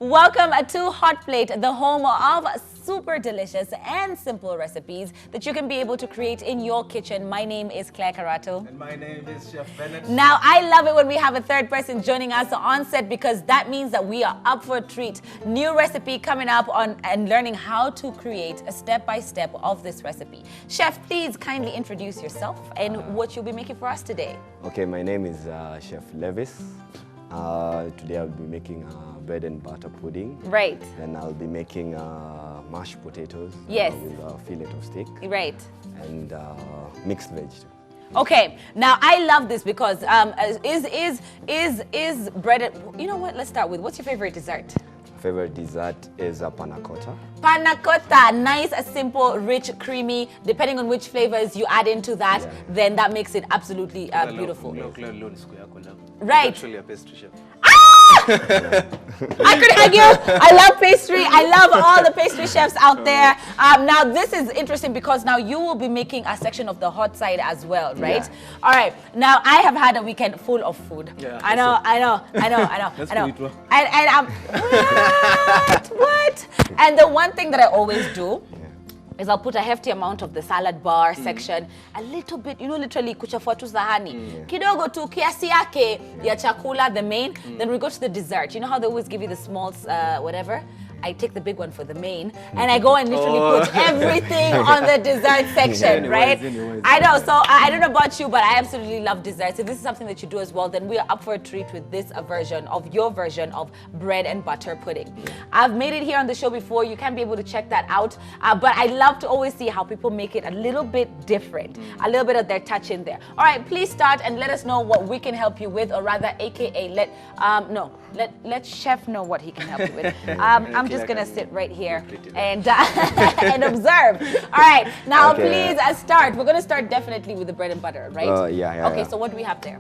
Welcome to Hot Plate, the home of super delicious and simple recipes that you can be able to create in your kitchen. My name is Claire Carato. And my name is Chef Bennett. Now, I love it when we have a third person joining us on set because that means that we are up for a treat. New recipe coming up on and learning how to create a step-by-step of this recipe. Chef, please kindly introduce yourself and what you'll be making for us today. Okay, my name is Chef Levis. Today I'll be making bread and butter pudding. Right. Then I'll be making mashed potatoes. Yes. With a fillet of steak. Right. And mixed veg. Okay, now I love this because is bread. You know what? Let's start with what's your favorite dessert? Favorite dessert is a panna cotta. Panna cotta, nice, simple, rich, creamy. Depending on which flavors you add into that, then that makes it absolutely beautiful. Right. Actually a pastry chef. I could hug you. I love pastry. I love all the pastry chefs out there. Now this is interesting because now you will be making a section of the hot side as well, right? Yeah. All right. Now I have had a weekend full of food. Yeah, I know. Let's I know. do it. And I'm what? And the one thing that I always do is I'll put a hefty amount of the salad bar section, a little bit, you know, literally kuchafua tu sahani. Kidogo tu kiasi yake ya chakula, the main. Then we go to the dessert. You know how they always give you the small, whatever? I take the big one for the main, and I go and literally put everything on the dessert section, right? I know, so I don't know about you, but I absolutely love desserts. If this is something that you do as well, then we are up for a treat with this version of your version of bread and butter pudding. I've made it here on the show before. You can be able to check that out, but I love to always see how people make it a little bit different, a little bit of their touch in there. All right, please start and let us know what we can help you with, or rather, AKA, let Chef know what he can help you with. I'm just gonna sit right here and and observe. All right, now please start. We're gonna start definitely with the bread and butter, right? Okay, so what do we have there?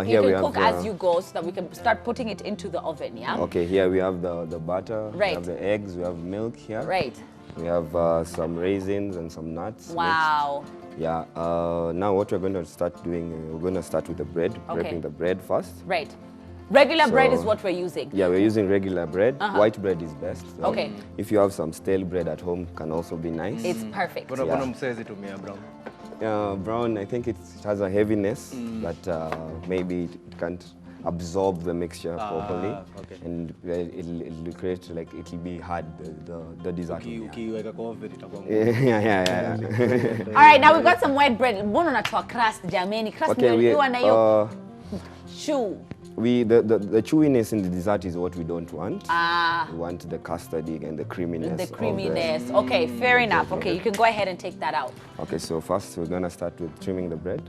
Here you we can have cook as you go so that we can start putting it into the oven, yeah? Okay, here we have the butter. Right. We have the eggs. We have milk here. Right. We have some raisins and some nuts. Wow. Mixed. Yeah. Now what we're going to start doing, we're going to start with the bread. Prepping the bread first. Right. Regular bread is what we're using. Yeah, we're using regular bread. White bread is best. So okay. If you have some stale bread at home, can also be nice. It's perfect. Brown, I think it has a heaviness that maybe it can't absorb the mixture properly. Okay. And it'll create, like, it'll be hard, the dessert. Yeah. All right, now we've got some white bread. Mbona unatoa crust, jameni? Crust ndio na hiyo chew. The chewiness in the dessert is what we don't want. We want the custarding and the creaminess. The creaminess. Okay, fair enough. Okay, you can go ahead and take that out. Okay, so first we're gonna start with trimming the bread.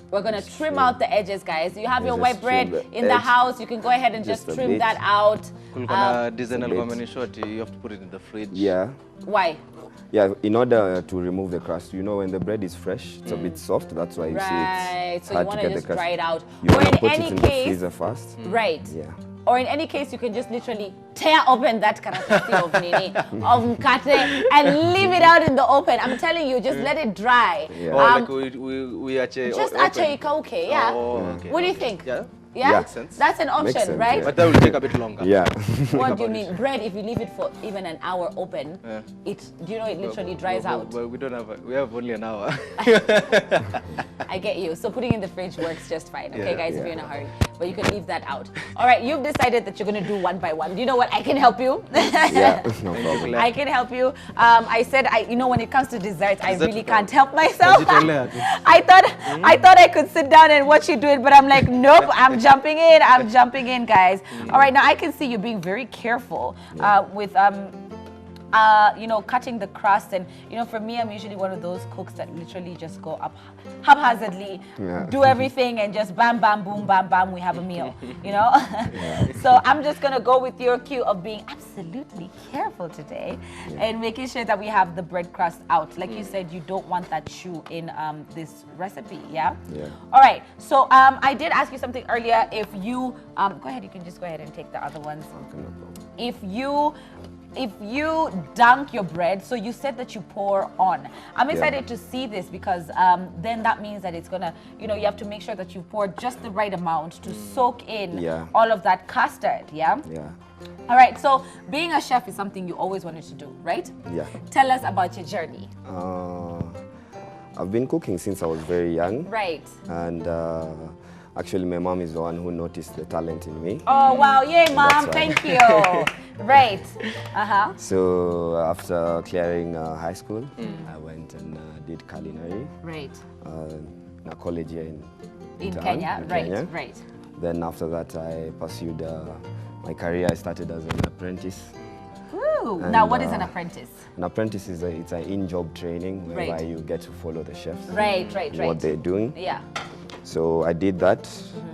We're gonna trim out the edges, guys. You have your white bread in the house. You can go ahead and just trim that out. You have to put it in the fridge. Yeah. Why? Yeah, in order to remove the crust. You know, when the bread is fresh, it's a bit soft. That's why you see it's so hard you want to to get just the crust. dry it out. You Or want to in put any it in case, the freezer first. Right. Yeah. Or in any case, you can just literally tear open that karatasi of mkate and leave it out in the open. I'm telling you, just let it dry. Yeah. Like we just ache ikauke, yeah. Okay. What do you think? Yeah. Yeah? Makes sense. That's an option, sense, right? yeah. But that will take a bit longer. Yeah. What do you mean? Bread, if you leave it for even an hour open, it literally dries out. Well, we have only an hour. I get you. So putting in the fridge works just fine. Okay, guys, if you're in a hurry. But you can leave that out. All right, you've decided that you're going to do one by one. Do you know what? I can help you. Yeah, no problem. I can help you. I said, when it comes to desserts, I really can't help myself. I thought I could sit down and watch you do it, but I'm like, nope, I'm jumping in. I'm jumping in, guys. All right, now I can see you being very careful with cutting the crust. And, for me, I'm usually one of those cooks that literally just go up haphazardly, do everything, and just bam, bam, boom, bam, bam, we have a meal, So I'm just going to go with your cue of being absolutely careful today and making sure that we have the bread crust out. Like you said, you don't want that chew in this recipe, yeah? Yeah. All right, so I did ask you something earlier. If you, go ahead, you can just go ahead and take the other ones. Okay, no problem. If you dunk your bread, so you said that you pour on. I'm excited to see this because then that means that it's gonna, you have to make sure that you pour just the right amount to soak in all of that custard, yeah? Yeah. All right, so being a chef is something you always wanted to do, right? Yeah. Tell us about your journey. I've been cooking since I was very young. Right. And actually, my mom is the one who noticed the talent in me. Oh, wow. Yay, Mom. That's why. Thank you. Right. Uh-huh. So after clearing high school, I went and did culinary Right. in a college here in Kenya. in Right, Kenya. right. Then after that, I pursued my career. I started as an apprentice. Woo. And, Now, what is an apprentice? An apprentice is it's an in-job training whereby Right. you get to follow the chefs. Right, right, right. What they're doing. Yeah. So I did that,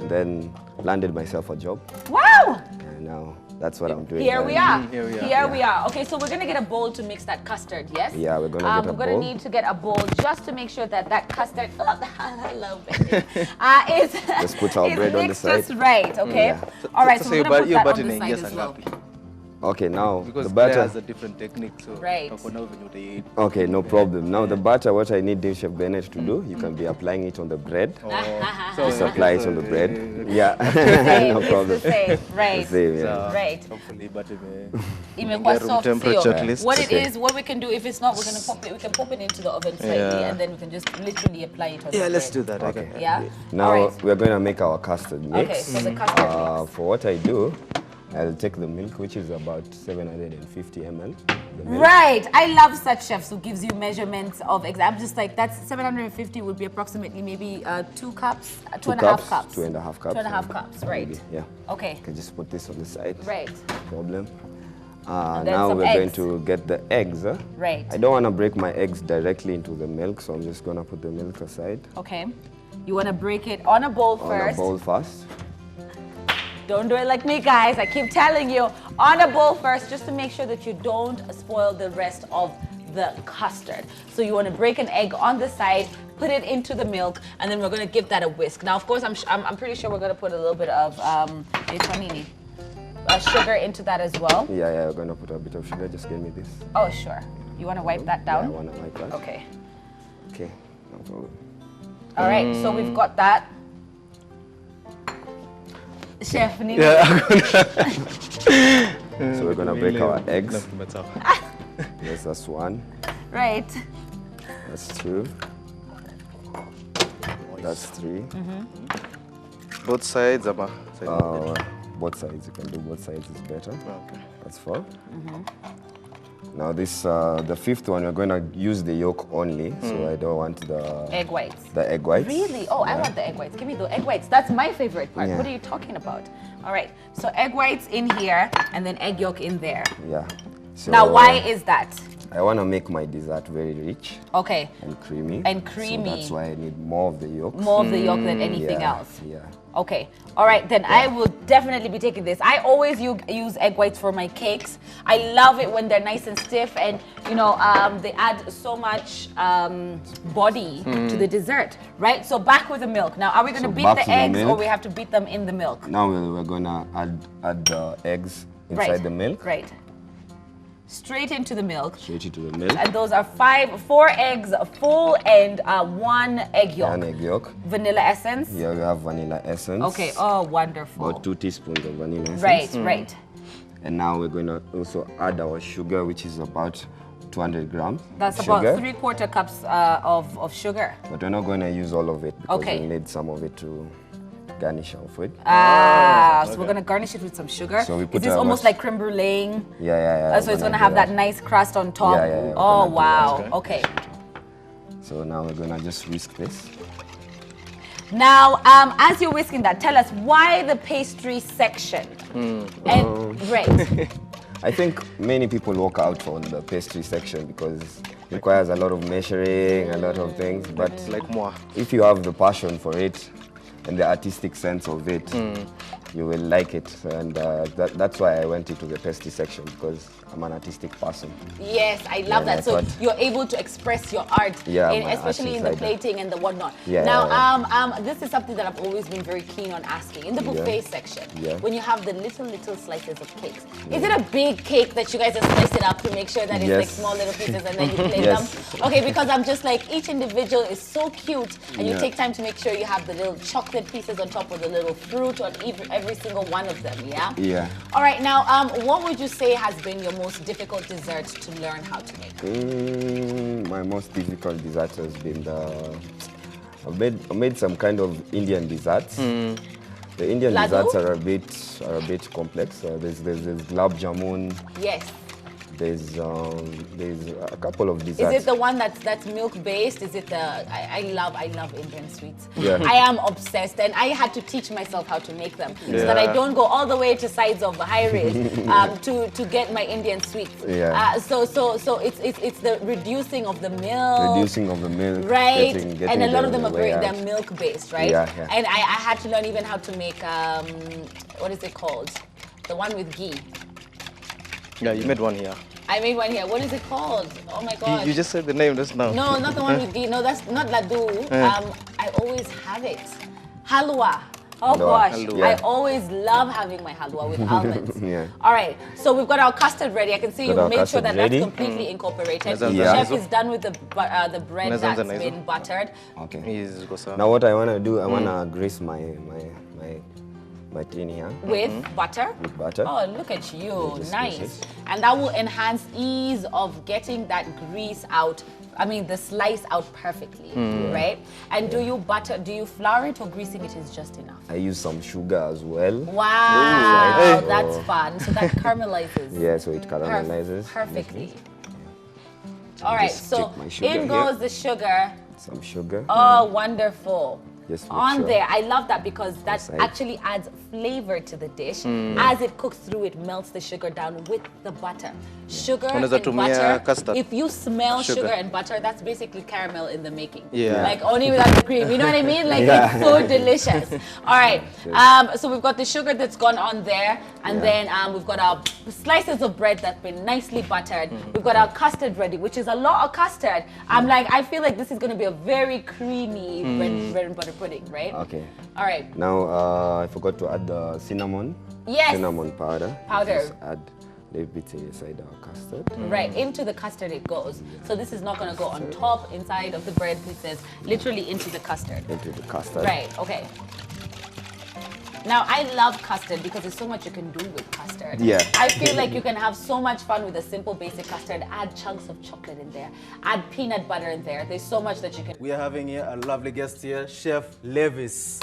then landed myself a job, Wow. and now that's what I'm doing. Here we are. Here we are. Here we are. Okay, so we're gonna get a bowl to mix that custard, yes? Yeah, we're gonna get a We're gonna bowl. need to get a bowl just to make sure that that custard, oh, hello, baby, is Just put our is bread on the mixed side. just right, okay? Yeah. All right, so we're gonna put you're that on the buttoning, side yes, as well. Angapi. Okay, now Because the Claire batter. has a different technique, so Right. Okay, no problem. Now the batter, what I need Chef Bennett to do, you can be applying it on the bread. Just apply it on the bread. Yeah, no It's problem. the same, right? The same, yeah. Right. Hopefully, but Imekuwa room soft, temperature sio? at least. What it Okay. is, what we can do, if it's not, we're gonna pop it. We can pop it into the oven slightly, Yeah. and then we can just literally apply it on the yeah, let's bread. do that. Okay. Yeah. Now All right. we're going to make our custard mix. Okay, so the custard mix. For what I do, I'll take the milk, which is about 750 ml. The milk. Right. I love such chefs who gives you measurements of I'm just like, that's 750 would be approximately maybe 2 cups, two and a half cups. 2.5 cups. 2.5 cups, right. Maybe, yeah. Okay. I can just put this on the side. Right. No problem. And then Now some we're going eggs. to get the eggs. Right. I don't want to break my eggs directly into the milk, so I'm just going to put the milk aside. Okay. You want to break it on a bowl On first. a bowl first. Don't do it like me, guys. I keep telling you, on a bowl first, just to make sure that you don't spoil the rest of the custard. So you want to break an egg on the side, put it into the milk, and then we're going to give that a whisk. Now, of course, I'm pretty sure we're going to put a little bit of sugar into that as well. Yeah, we're going to put a bit of sugar. Just give me this. Oh, sure. You want to wipe that Yeah, I down? want to wipe that. Okay. Okay, no problem. All right, so we've got that. Chef, So we're going to break our eggs. Yes, that's one. right. That's two. That's three. Both sides, Ama. Both sides. You can do both sides. It's better. Okay. That's four. Now this, the fifth one, we're going to use the yolk only. So I don't want the Egg whites. the egg whites. Really? Oh, I want the egg whites. Give me the egg whites. That's my favorite part. Yeah. What are you talking about? All right. So egg whites in here and then egg yolk in there. Yeah. So Now, why is that? I want to make my dessert very rich Okay. and creamy. And creamy. So that's why I need more of the yolk. More of the yolk than anything yeah, else. Yeah. Okay. All right. Then I will definitely be taking this. I always use egg whites for my cakes. I love it when they're nice and stiff, and you know they add so much body to the dessert, right? So back with the milk. Now, are we going to So beat back the to the eggs, or milk. we have to beat them in the milk? Now we're gonna add the eggs inside Right. the milk. Right. Straight into the milk. Straight into the milk. And those are 4 eggs full and 1 egg yolk. And egg yolk. Vanilla essence. Yeah, we have vanilla essence. Okay. Oh, wonderful. About 2 teaspoons of vanilla essence. Right. Right. And now we're going to also add our sugar, which is about 200 grams. That's sugar. about 3/4 cups of sugar. But we're not going to use all of it because Okay. we'll need some of it to garnish our food. So we're gonna garnish it with some sugar. So we Is put this a almost much- like creme brulee? Yeah. So it's we're gonna do have that nice crust on top. Yeah, we're Oh gonna do wow. that. Okay. So now we're going to just whisk this. Now, as you're whisking that, tell us why the pastry section. And right. I think many people walk out on the pastry section because it requires a lot of measuring, a lot of things. But It's like moi. if you have the passion for it and the artistic sense of it, you will like it. And that's why I went into the pastry section, because I'm an artistic person. Yes, I love Yeah, that. So I thought- you're able to express your art, Yeah, in, my art especially in the inside that. plating and the whatnot. Yeah, Now, yeah, this is something that I've always been very keen on asking. In the buffet section, Yeah. when you have the little slices of cakes, is it a big cake that you guys just slice it up to make sure that it's like Yes. small little pieces and then you plate Yes. them? Okay, because I'm just like, each individual is so cute, and you Yeah. take time to make sure you have the little chocolate pieces on top of the little fruit on every every single one of them, yeah? Yeah. All right, now, what would you say has been your most difficult dessert to learn how to make? My most difficult dessert has been I made some kind of Indian desserts. The Indian Laddu? desserts are a bit complex. There's gulab jamun. Yes. There's a couple of desserts. Is it the one that's milk based? Is it the I love Indian sweets. Yeah. I am obsessed, and I had to teach myself how to make them so that I don't go all the way to sides of high risk to get my Indian sweets. Yeah. So it's the reducing of the milk. Reducing of the milk. Right. Getting And a lot of them the way are out. they're milk based, right? Yeah, yeah. And I had to learn even how to make what is it called? The one with ghee. Yeah, you made one here. I made one here. What is it called? Oh my god. You just said the name just now. No, not the one with ghee. No, that's not laddu. I always have it. Halwa. Oh Halwa. gosh, Halwa. I always love having my halwa with almonds. Yeah. All right, so we've got our custard ready. I can see Got you our made sure custard that ready. that's completely incorporated. Yeah. The chef is done with the bread Nazanza that's naizo. been buttered. Okay. Yes, go sir. Now what I want to do, I want to grease my tin here With butter? with butter. Oh, look at you. just Nice. grease it. And that will enhance ease of getting that grease out. I mean, the slice out perfectly, right? And do you flour it or greasing it is just enough? I use some sugar as well. Wow, Ooh. that's fun. So that caramelizes. Yeah, so it caramelizes. Perfectly. All right, Just so take my sugar in here. goes the sugar. Some sugar. Oh, wonderful. Just make On sure. there. I love that because that Side. actually adds flavor to the dish. As it cooks through, it melts the sugar down with the butter. Sugar Unaweza and tumia butter. custard. If you smell Sugar. sugar and butter, that's basically caramel in the making. Yeah. Like only without the cream. You know what I mean? Like it's so delicious. All right. So we've got the sugar that's gone on there, and then we've got our slices of bread that's been nicely buttered. We've got our custard ready, which is a lot of custard. I feel like this is going to be a very creamy bread and butter pudding, right? Okay. All right. Now I forgot to add the cinnamon. Yes. Cinnamon powder. Powder. Just add a little bit inside our custard. Right, into the custard it goes. So this is not going to go on top, inside of the bread pieces, literally into the custard. Into the custard. Right, okay. Now, I love custard because there's so much you can do with custard. Yeah. I feel like you can have so much fun with a simple basic custard. Add chunks of chocolate in there. Add peanut butter in there. There's so much that you can... We are having here a lovely guest here, Chef Levis.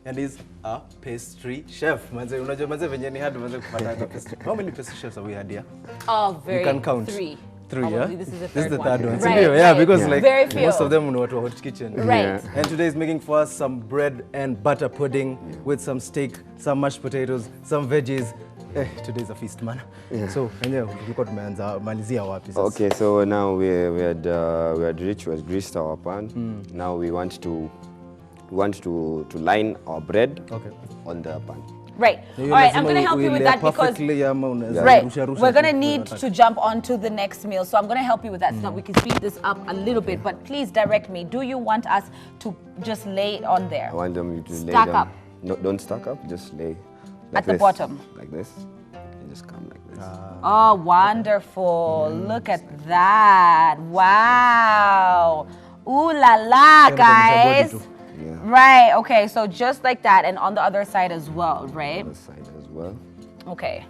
And he's a pastry chef. Manze, unajua manze venye ni hard manze kupata pastry. How many pastry chefs have we had here? Oh, very... You can count. Three. Three, yeah? Probably. This is the third one. one. Right, Sindio? Yeah, right. because Yeah. like Very few. most of them know what hot kitchen. Right. Yeah. And today is making for us some bread and butter pudding with some steak, some mashed potatoes, some veggies. Today's a feast, man. So, enyewe tulikuwa tumeanza malizia wapi sasa? Okay, so now we had greased our pan. Now we want to line our bread on the pan. Right. All right, I'm going to help you with that because... Right. We're going to need to jump on to the next meal. So I'm going to help you with that so that we can speed this up a little bit. But please direct me. Do you want us to just lay it on there? I want them to lay Stack them. up. No, don't stack up. Just lay like At the this, bottom. like this. You just come like this. Oh, wonderful. Look at that. Wow. Ooh la la, guys. Yeah. Right, okay, so just like that and on the other side as well, right? Other side as well. Okay.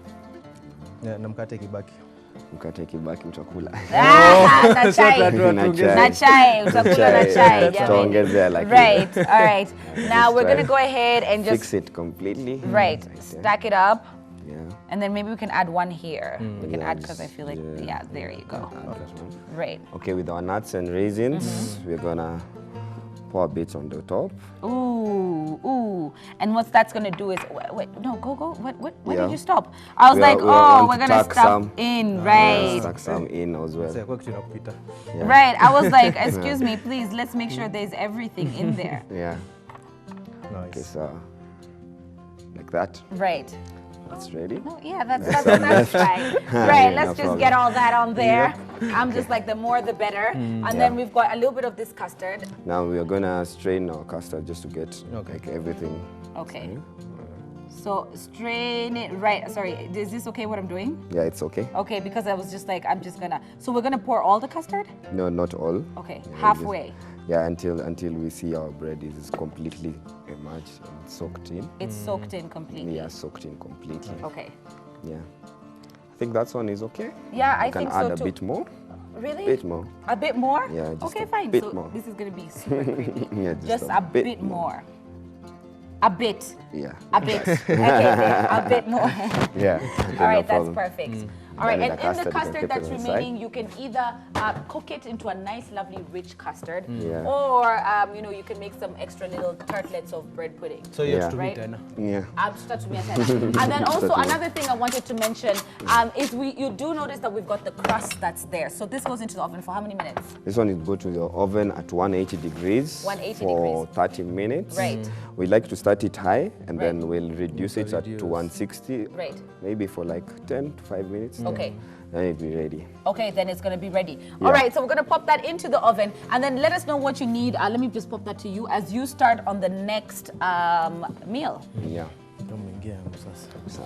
Yeah, na mkate kibaki. Mkate kibaki mtakula. Na chai. Na chai, utakula na chai. Tutaongezea like Right, all right. Now we're going to go ahead and just... fix it completely. Right, stack it up. Yeah. And then maybe we can add one here. We can Yeah, add because I feel like, yeah, there you go. Add that one. Right. Okay, with our nuts and raisins, we're gonna pour a bit on the top. Ooh, ooh. And what that's going to do is, wait, no, go. What Yeah. did you stop? I was like, want we're to going to tuck stuff some. in, right. Stuck some in as well. Sasa kwa kitu inakupita. Yeah. Right. I was like, excuse me, please, let's make sure there's everything in there. Yeah. Nice. Okay, so like that. Right. That's ready. No, yeah, that's fine. Right, No let's just problem. get all that on there. I'm just like, the more the better. And then we've got a little bit of this custard. Now we are gonna strain our custard just to get like everything. Okay. So strain it, right, sorry, is this okay what I'm doing? Yeah, it's okay. Okay, because I was just like, I'm just gonna, so we're gonna pour all the custard? No, not all. Okay, Yeah, halfway. Yeah, until we see our bread is completely emerged and soaked in. It's soaked in completely. Yeah, soaked in completely. Okay. Yeah. I think that one is okay. Yeah, I You can think add so a too. bit more. Really? Bit more. A bit more? Yeah, just okay, a fine. bit So more. this is gonna be super creamy. Yeah, Just a bit more. A bit. Yeah. A bit. Okay, a bit more. Yeah. All right, that's perfect. All right, Then and the in the custard, you can custard keep that's it on the remaining, you can either cook it into a nice, lovely, rich custard, Yeah. or you know, you can make some extra little tartlets of bread pudding. So you Yeah. have to Right. meet Anna. Yeah. And then also Totally. another thing I wanted to mention is you do notice that we've got the crust that's there. So this goes into the oven for how many minutes? This one is go to the oven at 180 degrees 180 for degrees. 30 minutes. Right. We like to start it high and Right. then we'll reduce it Reduce. to 160. Right. Maybe for like 10 to 5 minutes. Okay. Then it'll be ready. Okay, then it's gonna be ready. All right, so we're gonna pop that into the oven, and then let us know what you need. Let me just pop that to you as you start on the next meal. Yeah. Tumeingia hapo sasa. So,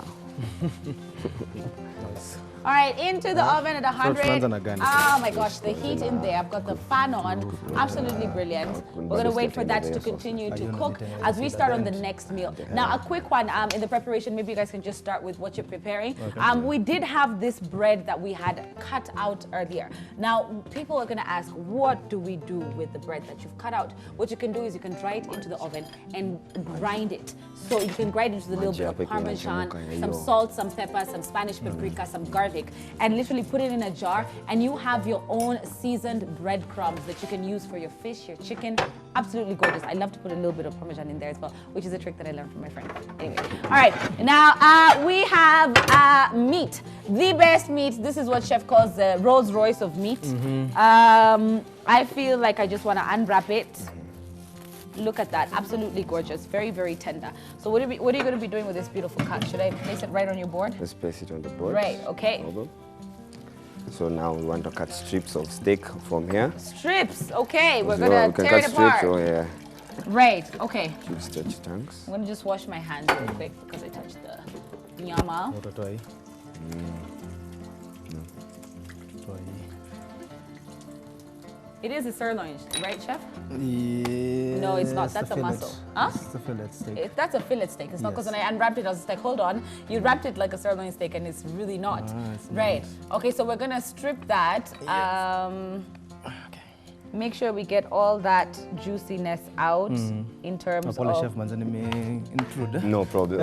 Nice. All right, into the oven at 100. tunaanza na gani? Oh my gosh, the heat in there. I've got the fan on. Absolutely brilliant. We're gonna wait for that to continue to cook as we start on the next meal. Now, a quick one in the preparation. Maybe you guys can just start with what you're preparing. We did have this bread that we had cut out earlier. Now, people are gonna ask, what do we do with the bread that you've cut out? What you can do is you can dry it into the oven and grind it. So you can grind it with a little bit of Parmesan, some salt, some pepper, some Spanish paprika, some garlic, and literally put it in a jar, and you have your own seasoned breadcrumbs that you can use for your fish, your chicken. Absolutely gorgeous. I love to put a little bit of Parmesan in there as well, which is a trick that I learned from my friend. Anyway, all right, now we have meat, the best meat. This is what Chef calls the Rolls Royce of meat. I feel like I just want to unwrap it. Look at that, absolutely gorgeous, very, very tender. So what are you going to be doing with this beautiful cut? Should I place it right on your board? let's place it on the board. Right, okay. Hold on. So now we want to cut strips of steak from here. Strips, okay, we're So going we to can tear cut it apart. strips. Oh yeah. Right, okay. Huge stretch tanks. I'm going to just wash my hands real quick because I touched the nyama. Utatoa hii. Utatoa hii. It is a sirloin, right, Chef? Yes, No, it's not. the That's a fillet. muscle. Huh? It's the fillet steak. That's a fillet steak. It's not because Yes. when I unwrapped it, I was just like, hold on. You wrapped it like a sirloin steak and it's really not. It's Right. Okay, so we're going to strip that. Okay. Make sure we get all that juiciness out in terms Apole of... chef manze nime-intrude. No problem.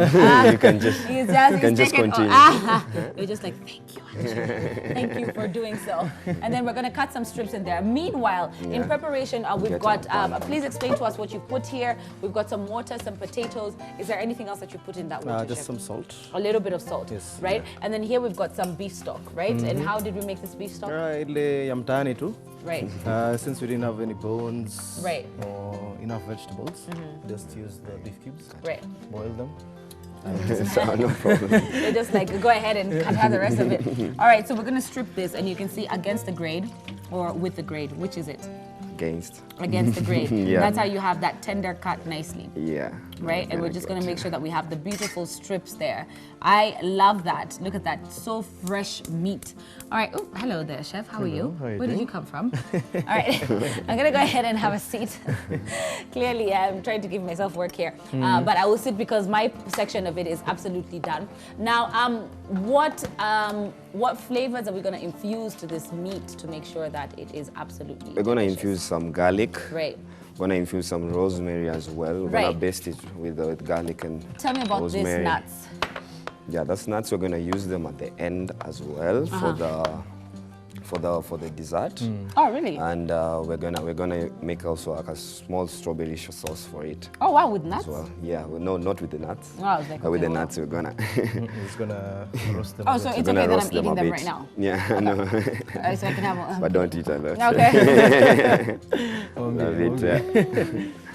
You can just He's just, can he's just taken- continue. You're just like, thank you, Angie. Thank you for doing so. And then we're going to cut some strips in there. Meanwhile, in Yeah. preparation, we've Get got, our pan. please explain to us what you put here. We've got some water, some potatoes. Is there anything else that you put in that water, Just Chef? some salt. A little bit of salt, Yes. right? And then here we've got some beef stock, right? And how did we make this beef stock? Ile ya mtaani tu. Right. Since we didn't have any bones Right. or enough vegetables, just use the beef cubes, Right. boil them. So, no problem. They're just like, go ahead and cut out the rest of it. All right, so we're going to strip this, and you can see against the grade or with the grade, which is it? Against. Against the grade. Yeah. That's how you have that tender cut nicely. Yeah. Right, and we're just going to make sure that we have the beautiful strips there. I love that. Look at that, so fresh meat. All right, oh, hello there, Chef. How are you? how are you Where did doing? you come from? All right, I'm going to go ahead and have a seat. Clearly, I'm trying to give myself work here, but I will sit because my section of it is absolutely done. Now, what flavors are we going to infuse to this meat to make sure that it is absolutely We're gonna delicious? infuse some garlic. Right. We're gonna infuse some rosemary as well. We're Right. gonna baste it with garlic and Tell me about rosemary. these nuts. Yeah, that's nuts. We're gonna use them at the end as well for the dessert. Oh, really? And we're gonna make also like a small strawberry sauce for it Oh, wow, with nuts? as well. Yeah, well, no, not with the nuts. Oh, I was like, But with okay, the well. nuts, we're gonna He's gonna roast them. Oh, a so bit. it's gonna okay that roast I'm them eating a them bit. right now. Yeah, no, So I can have but don't eat a lot. Okay. Love it.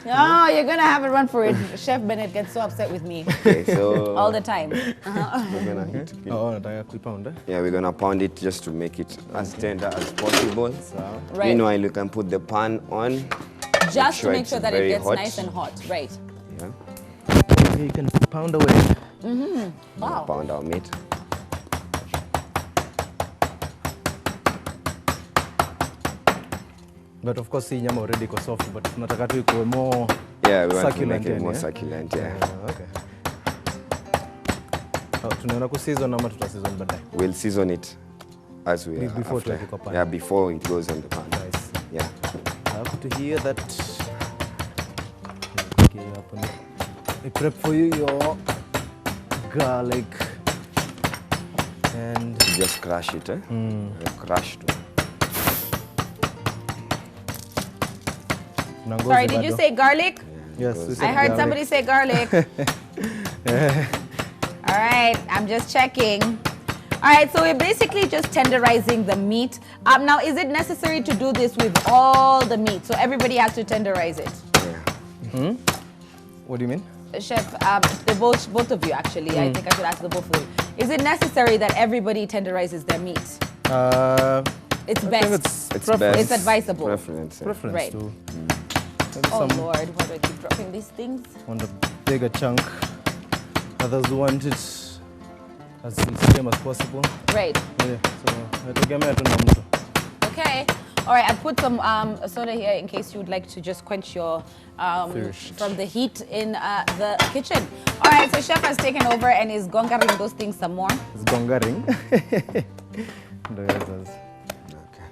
Yeah. Oh, you're gonna have a run for it. Chef Bennett gets so upset with me Okay, so all the time. we're gonna hit it. Oh, nataka kuipound, eh? Yeah, we're gonna pound it just to make it as tender as possible. Right. Meanwhile, you can put the pan on. Just to sure make it's sure that it very gets hot. nice and hot. Right. Yeah, You can pound away. Wow. pound our meat. But of course, hii nyama already iko soft, but tunataka tu ikuwe more Yeah, we want to succulent. make it more yeah? succulent, yeah. Okay. Tunaenda ku-season ama tuta-season baadaye? We'll season it as we Before after. tuweke kwa pan. Yeah, before it goes on the pan. Nice. Yeah. I have to hear that. Okay, I prep for you your garlic and You just crush it, eh? Crush too. tunangozi Sorry, did you bado. say garlic? Yes, Because- we said I heard garlic. somebody say garlic. All right, I'm just checking. All right, so we're basically just tenderizing the meat. Now, is it necessary to do this with all the meat? So everybody has to tenderize it? Yeah. What do you mean? Chef, both of you actually, I think I should ask the both of you. Is it necessary that everybody tenderizes their meat? I It's think best. It's preference. best. It's advisable. Preference. Yeah. Preference Right. to maybe Oh some Lord, why do I keep dropping these things? want a bigger chunk. Others want it as same as possible. Right. Yeah, so nategemea tu na mtu. Okay. All right, I put some soda here in case you would like to just quench your Thirst. from the heat in the kitchen. All right, so chef has taken over and is gongaring those things some more. It's gongaring. Ndio hizo. Okay.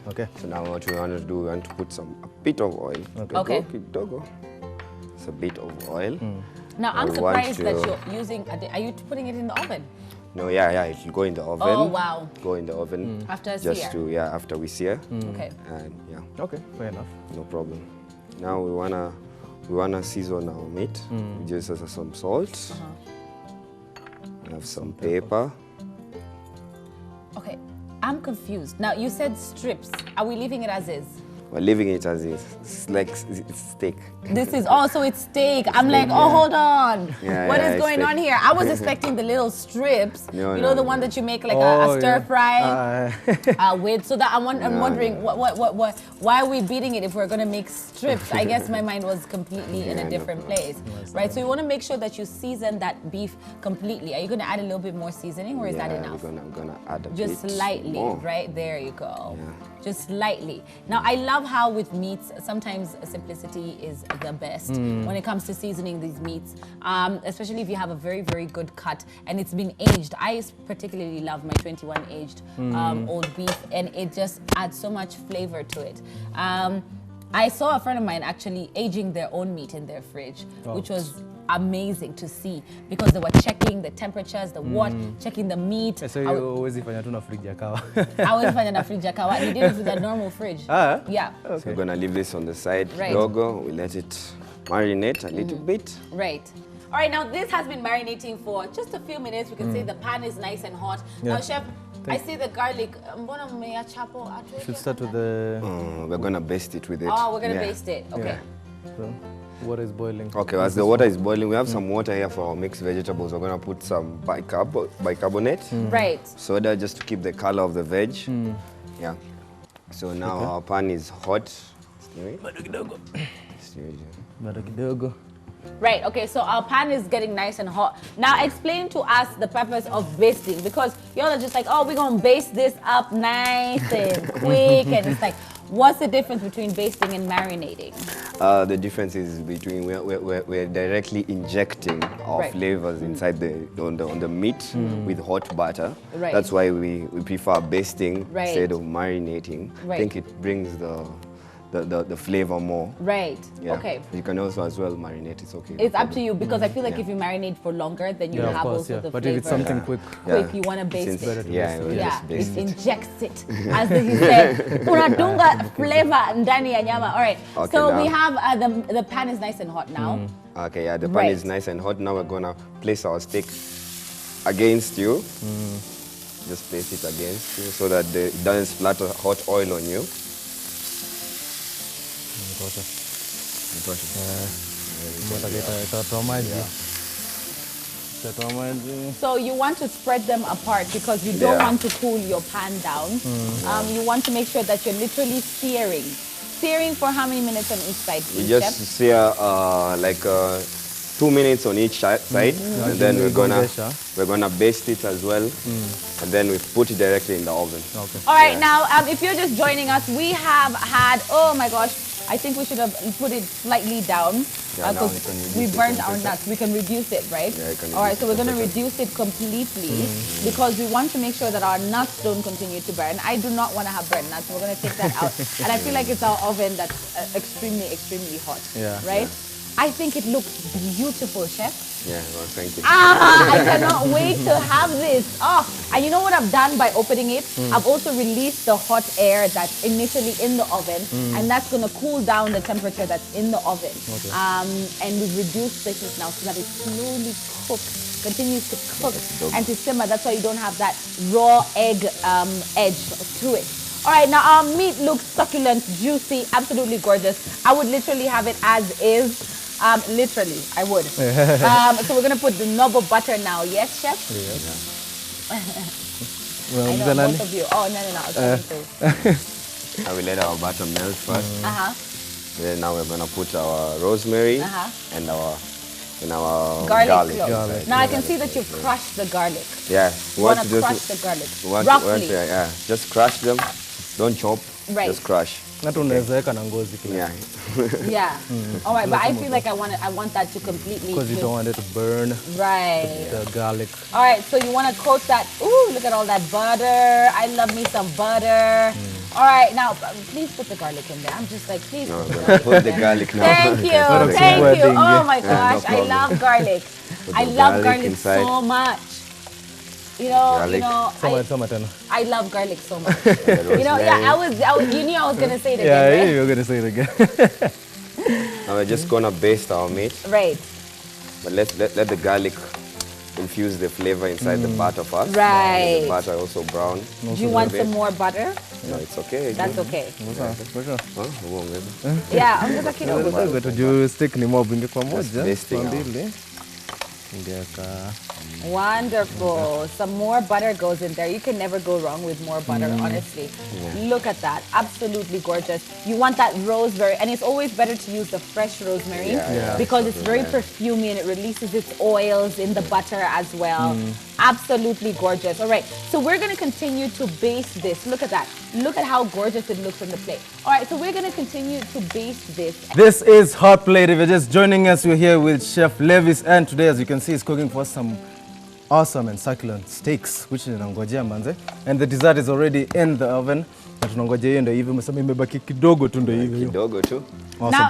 Okay. So now what we want to do, we want to put a bit of oil. Okay. Kidogo. It's a bit of oil. Now I'm We want surprised that to- you're using. Are you putting it in the oven? No, yeah, it will go in the oven. Oh, wow. Go in the oven. After just sear. to after we sear. Okay. And yeah, Okay, fair enough. no problem. Now we wanna season our meat. Just as some salt. We have some pepper. Okay. I'm confused. Now you said strips. Are we leaving it as is? We're leaving it as is. It's like it's steak. This is also it's steak. I'm like, oh, hold on. Yeah, What yeah, is it's going steak. on here? I was expecting the little strips. No, you no, know, the no. one that you make like a Oh, stir yeah. fry with. So that I'm wondering, no. why are we beating it if we're going to make strips? I guess my mind was completely in Yeah, a no different place, right? So you want to make sure that you season that beef completely. Are you going to add a little bit more seasoning, or is that enough? We're gonna add a Just bit slightly, more. right? There you go. Yeah. Just slightly. Now, I love how with meats, sometimes simplicity is the best when it comes to seasoning these meats, especially if you have a very, very good cut and it's been aged. I particularly love my 21 aged old beef, and it just adds so much flavor to it. I saw a friend of mine actually aging their own meat in their fridge, which was amazing to see because they were checking the temperatures, the checking the meat. So you always fanya tu na fridge ya kawa. I was finding a fridge akawa. He did it with a normal fridge. Ah? Yeah. So we're gonna leave this on the side. Right. Logo, we let it marinate a little bit. Right. All right, now this has been marinating for just a few minutes. We can say the pan is nice and hot. Yeah. Now, chef, I see the garlic. Mbona mmeachapo atuweke Should start with kwanza? the. We're gonna baste it with it. Oh, we're gonna Yeah. baste it. Okay. So, water is boiling. Okay, as the water is boiling, we have some water here for our mixed vegetables. We're gonna put some bicarbonate, Right. soda, just to keep the color of the veg. Yeah. So now our pan is hot. Bado kidogo. Stir it. Bado kidogo. Right, okay, so our pan is getting nice and hot. Now explain to us the purpose of basting, because y'all are just like, oh, we're gonna baste this up nice and quick, and it's like, what's the difference between basting and marinating? The difference is between we're directly injecting our Right. flavors inside on the meat with hot butter. Right. That's why we prefer basting Right. instead of marinating. Right. I think it brings the flavor more. Right, Yeah. okay. You can also as well marinate. It's okay. no It's up to problem. you, because I feel like Yeah. if you marinate for longer, then you Yeah, of have course, also yeah. the But flavor. if it's something quick. Quick, you wanna baste Since- it. better to Yeah, baste it. we'll Yeah, just baste it it. injects it. As he said, unadunga flavor ndani ya nyama. All right, Okay, so now- we have the pan is nice and hot now. Okay, yeah, the pan Right. is nice and hot. Now we're gonna place our steak against you. Just place it against you so that it doesn't splatter hot oil on you. Itatoa maji. Itatoa maji. So you want to spread them apart because you don't Yeah. want to cool your pan down. You want to make sure that you're literally searing. Searing for how many minutes on each side, We please, just Chef? sear like 2 minutes on each side, and then we're gonna baste it as well, and then we put it directly in the oven. Okay. All right, now if you're just joining us, we have had, oh my gosh, I think we should have put it slightly down because we burned our nuts. We can reduce it, right? Yeah, you can all right, reduce so we're going to reduce it completely because we want to make sure that our nuts don't continue to burn. I do not want to have burnt nuts. We're going to take that out. And I feel like it's our oven that's extremely, extremely hot, right? I think it looks beautiful, Chef. Yeah, well, thank you. I cannot wait to have this. Oh, and you know what I've done by opening it? I've also released the hot air that's initially in the oven, and that's going to cool down the temperature that's in the oven. Okay. And we've reduced the heat now so that it slowly cooks, continues to cook and to simmer. That's why you don't have that raw egg edge to it. All right, now our meat looks succulent, juicy, absolutely gorgeous. I would literally have it as is. Literally, I would. So we're gonna put the knob of butter now. Yes, Chef? Yes. I know, both of you. Oh, no. I will let our butter melt first. Then now we're gonna put our rosemary and our garlic. Now I can see that you've crushed the garlic. Yeah. You want to crush the garlic. Roughly. Yeah. Just crush them. Don't chop. Right. Just crush. Yeah. Yeah. All right, but I feel like I want that to completely. Because you don't want it to burn. Right. The garlic. All right, so you want to coat that. Ooh, look at all that butter. I love me some butter. All right, now please put the garlic in there. I'm just like, please. No, put the garlic now. Thank you, thank you. Oh my gosh, I love garlic. I love garlic so much. You know, I love garlic so much. You know, you knew I was gonna say it again, right? Yeah, you were gonna say it again. Now we're just gonna baste our meat. Right. But let the garlic infuse the flavor inside the butter first. Right. The butter also brown. Do you want some more butter? No, it's okay. That's okay. Huh? Yeah, ongeza kidogo. Tujue stick ni mob ingekuwa moja. Basting now. Mbili. Wonderful. Some more butter goes in there. You can never go wrong with more butter, honestly. Look at that. Absolutely gorgeous. You want that rosemary, and it's always better to use the fresh rosemary because it's very perfumey and it releases its oils in the butter as well. Absolutely gorgeous. All right, so we're going to continue to baste this. Look at that. Look at how gorgeous it looks on the plate. All right, so we're going to continue to baste this. This is Hot Plate. If you're just joining us, we're here with Chef Levis, and today, as you can see, he's cooking for us some awesome and succulent steaks, which is tunangojea manze, and the dessert is already in the oven. Na tunangojea hiyo ndio hivi, msema imebaki kidogo tu ndio hivi. Kidogo tu. Awesome. Now,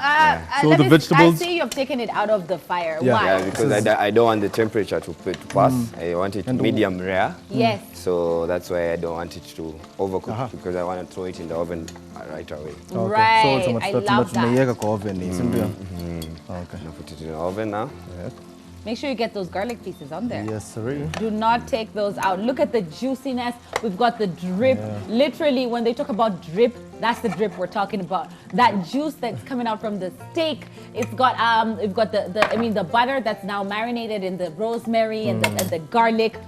So the vegetables. I see you've taken it out of the fire. Yeah. Why? Yeah, because I don't want the temperature to pass. I want it medium rare. Yes. So that's why I don't want it to overcook because I want to throw it in the oven right away. Okay. Right. So I love that. tunaiweka kwa oven hii, si ndio? Okay. Now put it in the oven now. Yeah. Make sure you get those garlic pieces on there. Yes, sir. Do not take those out. Look at the juiciness. We've got the drip. Literally, when they talk about drip, that's the drip we're talking about. That juice that's coming out from the steak. It's got we've got the butter that's now marinated in the rosemary and the garlic.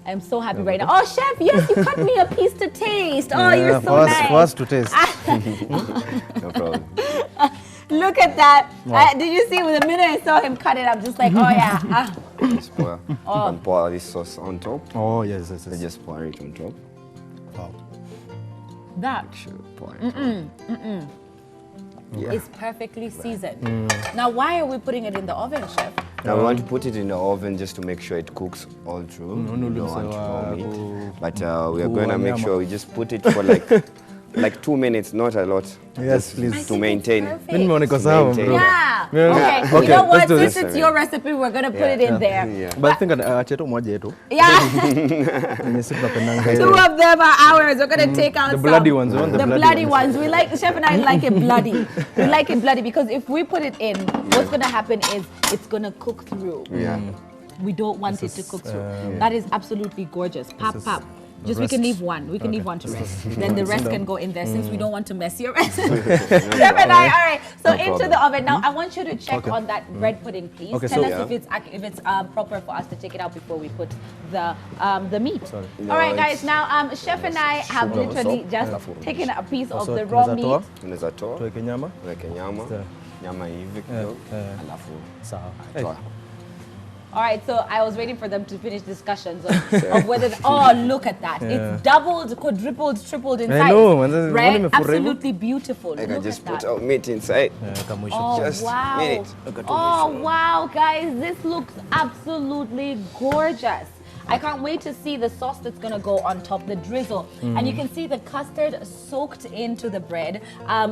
I'm so happy right now. Oh, Chef, yes, you cut me a piece to taste. Oh, you're so nice. First to taste. No problem. Look at that. Did you see the minute I saw him cut it, I'm just like, oh yeah. Just pour. You can pour this sauce on top. Oh, yes. Then just pour it on top. Wow. That Pour it is perfectly seasoned. Now, why are we putting it in the oven, Chef? Now we want to put it in the oven just to make sure it cooks all through. We don't want raw meat. But we are going to make sure we just put it for like 2 minutes, not a lot. Yes, please. To maintain. Mimi niko sawa, bro. Yeah. Yeah. Okay. You know what? Since it's your recipe, we're going to put it in there. Yeah. But I think acheto moja yetu. Yeah. Yenye sisi tunapendanga. Two of them are ours. We're going to take out The bloody ones. We want The bloody ones. We like, Chef and I like it bloody. We like it bloody because if we put it in, what's going to happen is it's going to cook through. Yeah. We don't want it to cook through. That is absolutely gorgeous. Pop. Just we can leave one. We can leave one to rest. Then the rest can go in there since we don't want to mess your recipe. Chef and I, all right. So into the oven. Now I want you to check on that bread pudding, please. Okay, Tell so- us if it's proper for us to take it out before we put the meat. Sorry. All right, guys. Now Chef and I have literally just taken a piece of the raw meat. Unaweza toa, Tuweke nyama. weke nyama. nyama hivi kidogo, alafu Sawa. toa. All right, so I was waiting for them to finish discussions of whether. Oh, look at that! It's doubled, quadrupled, tripled in size. I know, and then right? only for Absolutely beautiful. I can Look just at put that. our meat inside. Oh Just wow! minute. Look at Oh wow, guys, this looks absolutely gorgeous. I can't wait to see the sauce that's gonna go on top, the drizzle. And you can see the custard soaked into the bread.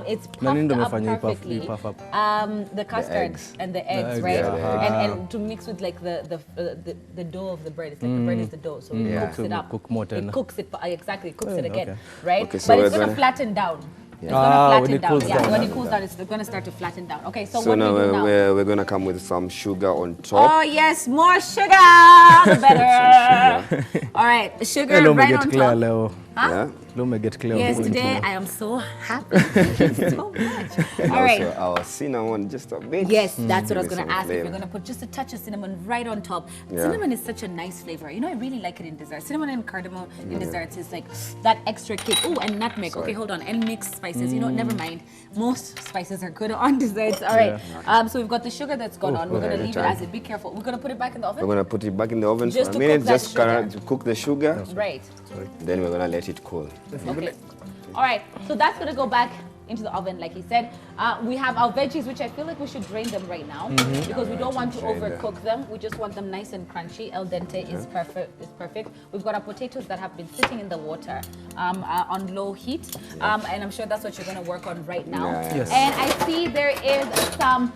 It's puffed up perfectly. The custard eggs. and the eggs, eggs, right? yeah, And to mix with like the dough of the bread. It's like the bread is the dough, so it cooks it up. Cook more It cooks it, exactly, it cooks it again, okay. right? Okay, so but we're it's gonna gonna- flatten down. It's Ah, gonna when flatten it down. cools Yeah, down. when it cools down, it's gonna start to flatten down. Okay, so So what do now we do now? we're gonna come with some sugar on top. Oh yes, more sugar, the better. All right, sugar Hello, right get on clear, top. Leo. Yeah. Let me get clear. Yes, on point today now. I am so happy. Thank you so much. And All right. also our cinnamon just a bit. Yes, that's what I was Give going it to some ask. If you're flavor. going to put just a touch of cinnamon right on top. Yeah. Cinnamon is such a nice flavor. You know, I really like it in desserts. Cinnamon and cardamom in desserts is like that extra kick. Oh, and nutmeg. Sorry. Okay, hold on. And mixed spices. You know, never mind. Most spices are good on desserts. All right. So we've got the sugar that's gone on. We're going to leave it as it. Be careful. We're going to put it back in the oven. We're gonna put it back in the oven Just for to a minute, cook that just sugar. to cook the sugar. Right. Then we're gonna let it cool. Okay. All right, so that's gonna go back into the oven, like he said. We have our veggies, which I feel like we should drain them right now because we don't want to Drain them. overcook them. We just want them nice and crunchy. El dente is perfect. Is perfect. We've got our potatoes that have been sitting in the water on low heat, and I'm sure that's what you're gonna work on right now. Yeah. Yes. And I see there is some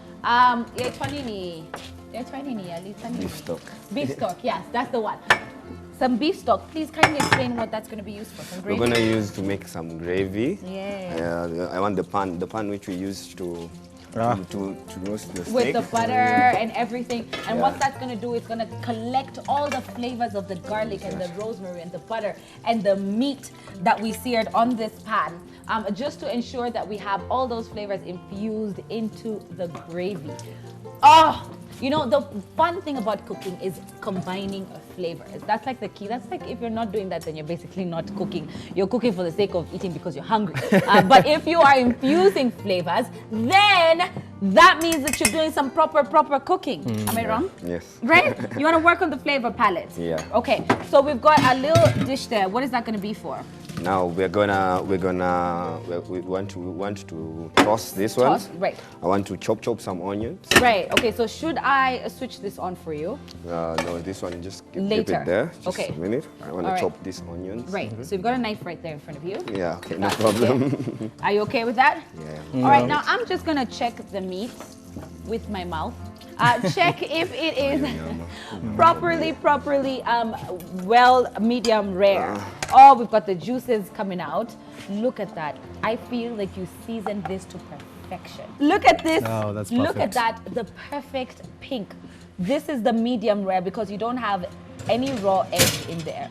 Beef stock. beef stock. Yes, that's the one. Some beef stock. Please kindly explain what that's going to be used for. Some We're gravy. gonna use to make some gravy. Yeah. I want the pan which we use to roast the steak. With the butter and everything. And Yeah. what that's going to do is going to collect all the flavors of the garlic and the rosemary and the butter and the meat that we seared on this pan, just to ensure that we have all those flavors infused into the gravy. Oh, you know, the fun thing about cooking is combining flavors. That's like the key. That's like if you're not doing that, then you're basically not cooking. You're cooking for the sake of eating because you're hungry. But if you are infusing flavors, then that means that you're doing some proper cooking. Am I wrong? Yes. Right? You want to work on the flavor palette. Yeah. Okay. So we've got a little dish there. What is that going to be for? Now we want to toss this one. Toss, right. I want to chop some onions. Right. Okay. So should I switch this on for you? No, this one just keep Later. it there. Just Okay. a minute. I want All to right. chop these onions. Right. So you've got a knife right there in front of you. Yeah. Okay. No That's problem. okay. Are you okay with that? Yeah. All right, now I'm just gonna check the meat with my mouth. Check if it is properly, well, medium rare. Oh, we've got the juices coming out. Look at that. I feel like you seasoned this to perfection. Look at this. Oh, that's Look at perfect. that, the perfect pink. This is the medium rare because you don't have any raw egg in there.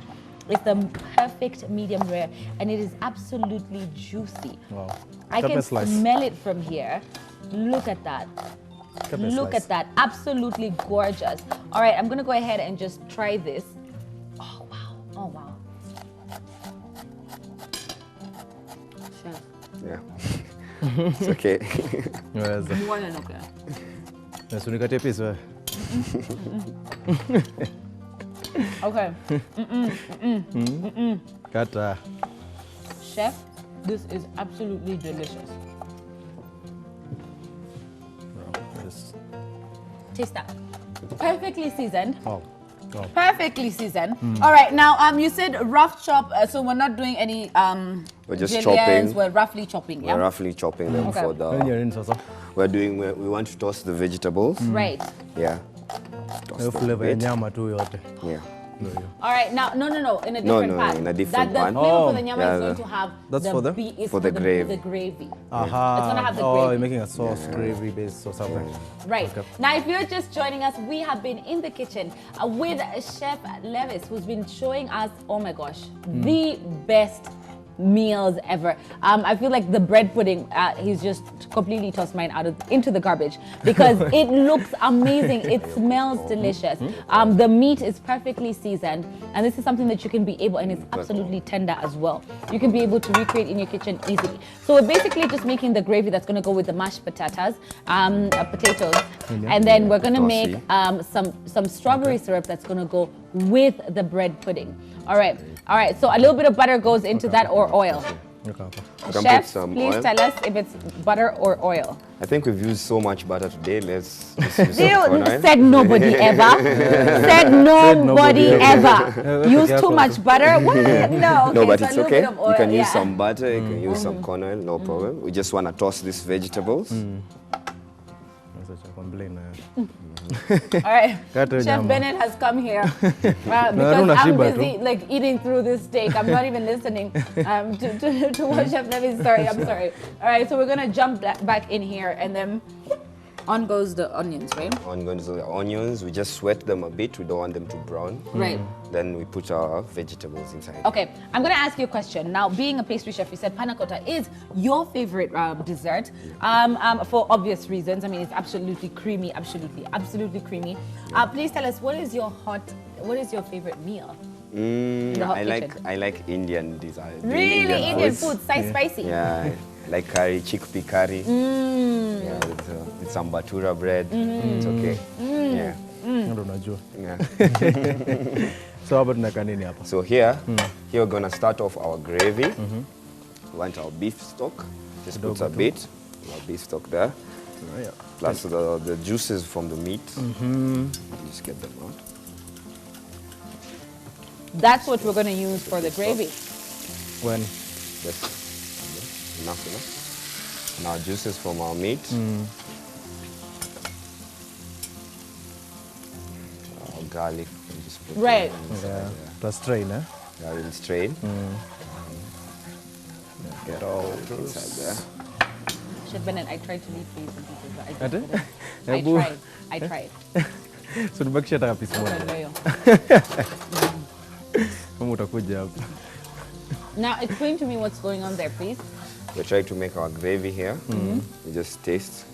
It's the perfect medium rare and it is absolutely juicy. Wow. I Pepper can slice. smell it from here. Look at that. Pepper Look slice. at that. Absolutely gorgeous. All right, I'm going to go ahead and just try this. Oh, wow. Oh, wow. Chef, Yeah. It's okay. Yes. more than okay. Yes, unikatie piece wewe. Okay. Kata. Chef, this is absolutely delicious. Yes. Taste that. Perfectly seasoned. Wow. Wow. Perfectly seasoned. All right, now you said rough chop, so we're not doing any We're just juliennes, chopping. We're roughly chopping, yeah? We're roughly chopping them Okay. for Wewe the. nini sasa? We want to toss the vegetables. Right. Yeah. Toss Hiyo them a flavor ya bit. nyama tu yote. Yeah. Ndio hiyo. All right, now, no, in a No, different no, pan. in a different that, pan. The flavor Oh, for the nyama yeah, is going the- to have That's for the- is for the gravy. The gravy. Aha. It's gonna have the Oh, gravy. you're making a sauce, gravy based or something. Right. Okay. Now, if you're just joining us, we have been in the kitchen with Chef Levis, who's been showing us, oh my gosh, the best meals ever. I feel like the bread pudding, he's just completely tossed mine into the garbage because it looks amazing. It smells delicious. The meat is perfectly seasoned, and this is something that you can be able, and it's absolutely tender as well. You can be able to recreate in your kitchen easily. So we're basically just making the gravy that's going to go with the mashed potatoes, and then we're going to make some strawberry syrup that's going to go with the bread pudding. All right. So a little bit of butter goes into that, or oil. Chef, please tell us if it's butter or oil. I think we've used so much butter today. Let's use some oil. Said nobody ever. Said nobody ever. Use too much butter? What? No. No, but it's okay. You can use some butter. You can use some corn oil. No problem. We just want to toss these vegetables. All right, Chef Bennett has come here because I'm busy like eating through this steak. I'm not even listening to what Chef Levy's. I'm sorry. All right, so we're gonna jump back in here, and then on goes the onions, right? On goes the onions. We just sweat them a bit. We don't want them to brown. Right. Then we put our vegetables inside. Okay, I'm gonna ask you a question. Now, being a pastry chef, you said panna cotta is your favorite dessert for obvious reasons. I mean, it's absolutely creamy, absolutely creamy. Please tell us, what is your favorite meal? I like Indian dessert. Really, Indian food, spicy. Yeah, like curry, chickpea curry. Yeah, with some batura bread. It's okay. Yeah. Yeah. So here we're gonna start off our gravy. We want our beef stock. Just put a bit of our beef stock there. Plus the juices from the meat. Just get them out. That's what we're gonna use for the gravy. When? Just enough. Now juices from our meat. Garlic. Just put right. Plus strain, eh? Yeah, we'll strain. Get all inside there. Chef Bennett, I tried to leave for you some pieces, but I tried. So tubakisha hata piece moja. Kama utakuja hapa. Now explain to me what's going on there, please. We're trying to make our gravy here. We just taste.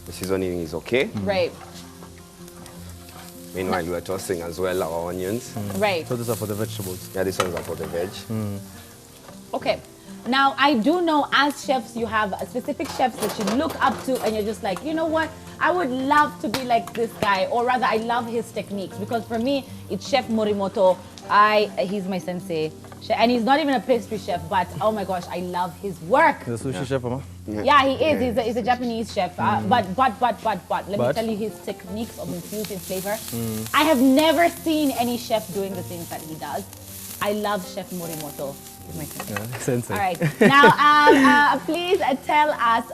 The seasoning is okay. Right. Meanwhile, we're tossing as well our onions. Right. So these are for the vegetables? Yeah, these ones are for the veg. Okay. Now, I do know as chefs, you have specific chefs that you look up to and you're just like, you know what? I would love to be like this guy, or rather, I love his techniques. Because for me, it's Chef Morimoto. He's my sensei. And he's not even a pastry chef, but oh my gosh, I love his work. He's a sushi chef, Mama? Yeah, he is. He's a Japanese chef. But let me tell you his techniques of infusing flavor. I have never seen any chef doing the things that he does. I love Chef Morimoto. He's my sensei. All right. Now, please tell us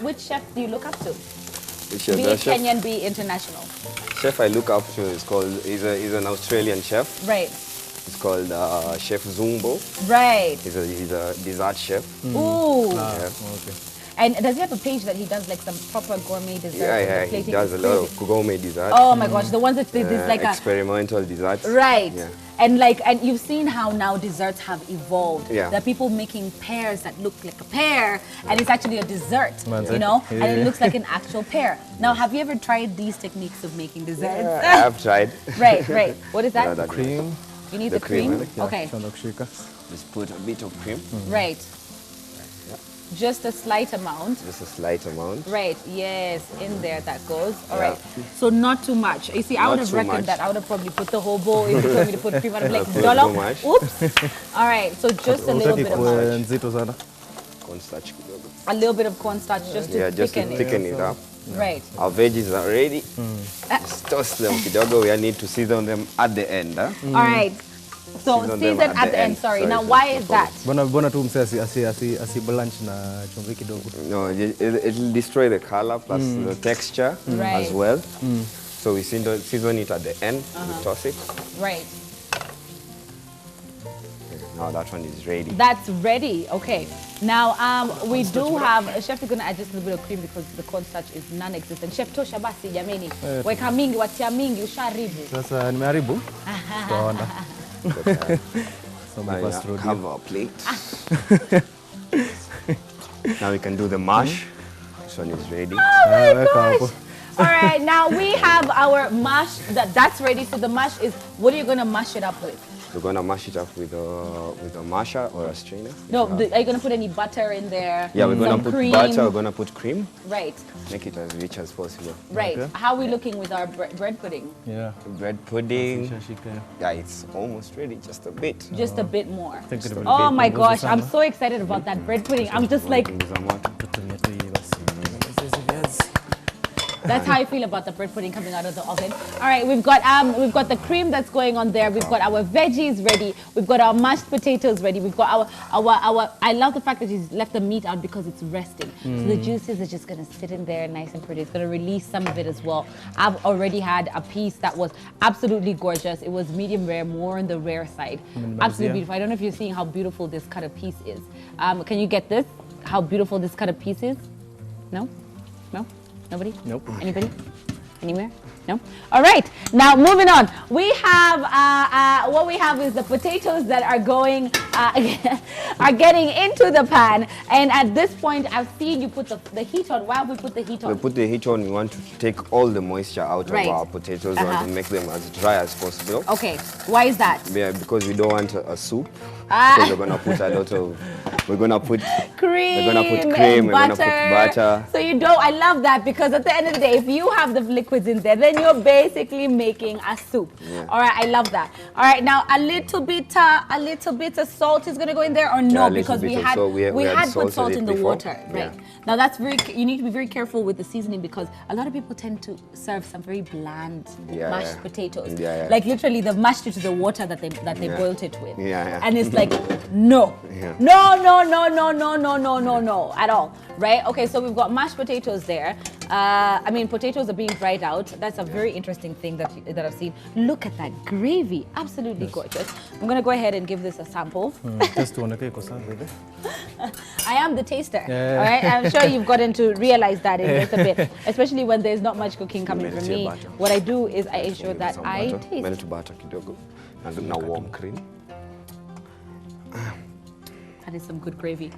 which chef do you look up to? Be it Kenyan, be it international. Chef I look up to he's an Australian chef. Right. It's called Chef Zumbo. Right. He's a dessert chef. Ooh. Yeah. Okay. And does he have a page that he does like some proper gourmet desserts? Yeah, he does a lot of gourmet desserts. Oh my gosh, the ones that there's like experimental desserts. Right. Yeah. And you've seen how now desserts have evolved. Yeah. There are people making pears that look like a pear, and it's actually a dessert, you know, yeah. and it looks like an actual pear. Now, have you ever tried these techniques of making desserts? Yeah, I have tried. Right. What is that? Cream. You need the cream? Yeah. Okay. Just put a bit of cream. Right. Just a slight amount. Just a slight amount. Right, yes, in there that goes. All right. So not too much. You see, I would have reckoned that. I would have probably put the whole bowl if you told me to put cream. I'd be like, Dolo. Oops. All right, so just a little bit of cornstarch. A little bit of cornstarch just to thicken it up. Right. Our veggies are ready. Just toss them kidogo. We need to season them at the end. All right. So season at the end. Sorry. Now, why is that? Bona tu mse asi blanch na chumvi kidogo. No, it'll destroy the color plus the texture as well. So we season it at the end. We toss it. Right. Now that one is ready. That's ready. Okay. Now we do have chef is gonna add just a little bit of cream because the cornstarch is non-existent. Chef tosha basi jameni. Weka mingi, watia mingi, usharibu. Sasa nimeharibu. Tunaona. Some Now of us throw have our plate. Now we can do the mash. This one is ready. All right, now we have our mash that's ready. So the mash is, what are you gonna mash it up with? We're gonna mash it up with a masher or a strainer. No, are you gonna put any butter in there? Yeah, we're gonna Some put cream? butter. We're gonna put cream. Right, Make it as rich as possible. right. Okay. How are we looking with our bread pudding? Yeah. Bread pudding. Shashika. Yeah, it's almost ready. Just a bit. Just a bit more. Think it will Oh be my good. gosh, I'm so excited about that bread pudding. I'm just like, that's how I feel about the bread pudding coming out of the oven. All right, we've got the cream that's going on there. We've got our veggies ready. We've got our mashed potatoes ready. We've got our I love the fact that he's left the meat out because it's resting. So the juices are just gonna sit in there nice and pretty. It's gonna release some of it as well. I've already had a piece that was absolutely gorgeous. It was medium rare, more on the rare side. Absolutely beautiful. I don't know if you're seeing how beautiful this cut of piece is. Can you get this? How beautiful this cut of piece is? No? No? Nobody? Nope. Anybody? Anywhere? No? All right. Now, moving on. We have, what we have is the potatoes that are going, are getting into the pan. And at this point, I've seen you put the heat on. Why have we put the heat on? We put the heat on. We want to take all the moisture out Right. of our potatoes. We want to make them as dry as possible. Okay. Why is that? Yeah, because we don't want a soup. Ah. Because we're gonna put a lot of. We're gonna put Cream, We're gonna put cream. and We're gonna put butter. So you don't, I love that, because at the end of the day, if you have the liquids in there, then you're basically making a soup. Yeah. All right, I love that. All right, now a little bit of salt is gonna go in there, or no? Yeah, a little Because bit we of had salt. We had put salted salt it in the before. water, right? Yeah. Now that's you need to be very careful with the seasoning, because a lot of people tend to serve some very bland Yeah, mashed yeah. potatoes. Yeah, yeah. Like literally they've mashed it to the water that they Yeah. boiled it with. Yeah, yeah. And it's like, no. Yeah. No, at all, right? Okay, so we've got mashed potatoes there. I mean, potatoes are being dried out. That's a very interesting thing that I've seen. Look at that gravy, absolutely gorgeous. I'm gonna go ahead and give this a sample. Just one okay, baby. I am the taster, Yeah. all right? I'm sure you've gotten to realize that in just a bit, especially when there's not much cooking coming from Melt me. your butter. What I do is I ensure that Some I butter. taste. Melt butter kidogo. And now warm cream. That is some good gravy.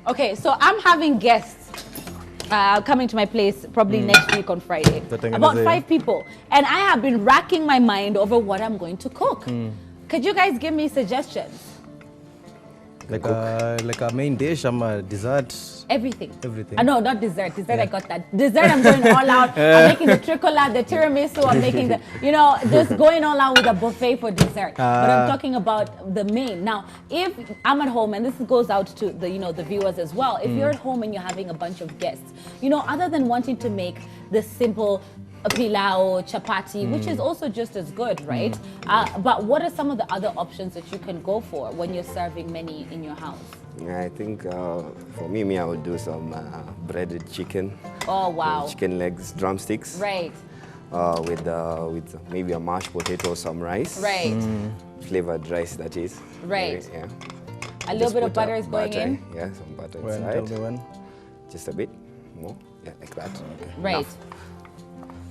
Okay, so I'm having guests coming to my place probably next week on Friday. About 5 people. And I have been racking my mind over what I'm going to cook. Could you guys give me suggestions? Like a main dish, a dessert. Everything. Everything. No, not dessert. Dessert, I got that. Dessert, I'm going all out. I'm making the tricola, the tiramisu. I'm making the, just going all out with a buffet for dessert. But I'm talking about the main. Now, if I'm at home, and this goes out to the viewers as well. If you're at home and you're having a bunch of guests, other than wanting to make the simple pilau, chapati, which is also just as good, right? But what are some of the other options that you can go for when you're serving many in your house? I think for me, I would do some breaded chicken. Oh, wow. Chicken legs, drumsticks. Right. With maybe a mashed potato or some rice. Right. Flavored rice, that is. Right. Yeah. A little Just bit of put butter is going butter, in? Yeah, some butter When? inside. Tell me when. Just a bit more. Yeah, like that. Right. Enough.